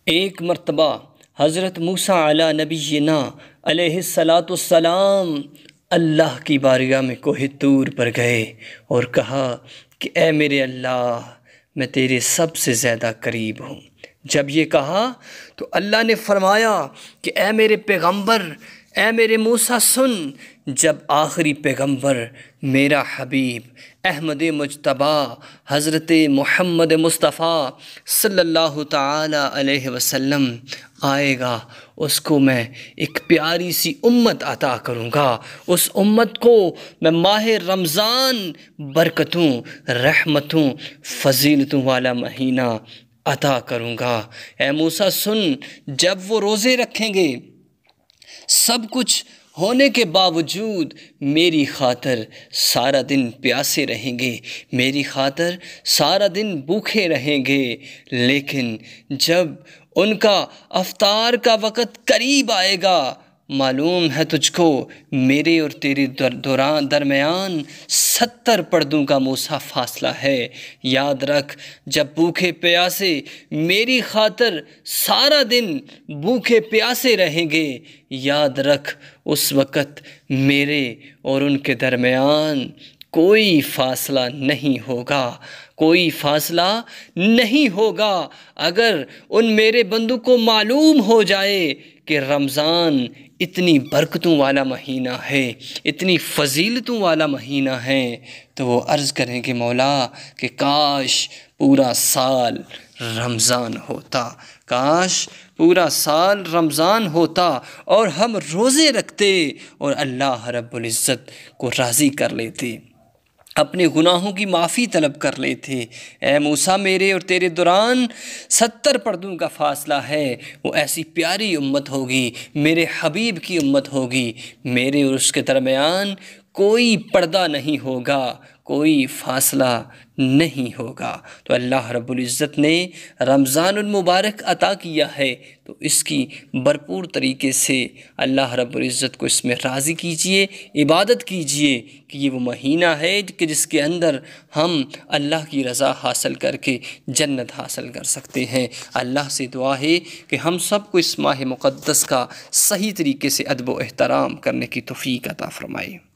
ایک مرتبہ حضرت موسیٰ علی نبینا علیہ السلام اللہ کی بارگاہ میں کوہ طور پر گئے اور کہا کہ اے میرے اللہ، میں تیرے سب سے زیادہ قریب ہوں۔ جب یہ کہا تو اللہ نے فرمایا کہ اے میرے پیغمبر، اے میرے موسیٰ سن، جب آخری پیغمبر میرا حبیب احمد مجتبیٰ حضرت محمد مصطفیٰ صلی اللہ تعالی علیہ وسلم آئے گا، اس کو میں ایک پیاری سی امت عطا کروں گا۔ اس امت کو میں ماہ رمضان برکتوں، رحمتوں، فضیلتوں والا مہینہ عطا کروں گا۔ اے موسیٰ سن، جب وہ روزے رکھیں گے، سب کچھ ہونے کے باوجود میری خاطر سارا دن پیاسے رہیں گے، میری خاطر سارا دن بھوکے رہیں گے، لیکن جب ان کا افطار کا وقت قریب آئے گا، معلوم ہے تجھ کو میرے اور تیرے درمیان 70 پردوں کا موسیٰ فاصلہ ہے۔ یاد رکھ، جب بھوکے پیاسے میری خاطر سارا دن بھوکے پیاسے رہیں گے، یاد رکھ اس وقت میرے اور ان کے درمیان کوئی فاصلہ نہیں ہوگا، کوئی فاصلہ نہیں ہوگا۔ اگر ان میرے بندوں کو معلوم ہو جائے کہ رمضان اتنی برکتوں والا مہینہ ہے، اتنی فضیلتوں والا مہینہ ہے، تو وہ عرض کریں کہ مولا کہ کاش پورا سال رمضان ہوتا، کاش پورا سال رمضان ہوتا اور ہم روزے رکھتے اور اللہ رب العزت کو راضی کر لیتے، اپنے گناہوں کی معافی طلب کر لیتے۔ اے موسیٰ، میرے اور تیرے دوران 70 پردوں کا فاصلہ ہے، وہ ایسی پیاری امت ہوگی، میرے حبیب کی امت ہوگی، میرے اور اس کے درمیان کوئی پردہ نہیں ہوگا، کوئی فاصلہ نہیں ہوگا۔ تو اللہ رب العزت نے رمضان المبارک عطا کیا ہے، تو اس کی بھرپور طریقے سے اللہ رب العزت کو اس میں راضی کیجئے، عبادت کیجئے کہ یہ وہ مہینہ ہے کہ جس کے اندر ہم اللہ کی رضا حاصل کر کے جنت حاصل کر سکتے ہیں۔ اللہ سے دعا ہے کہ ہم سب کو اس ماہ مقدس کا صحیح طریقے سے ادب و احترام کرنے کی توفیق عطا فرمائے۔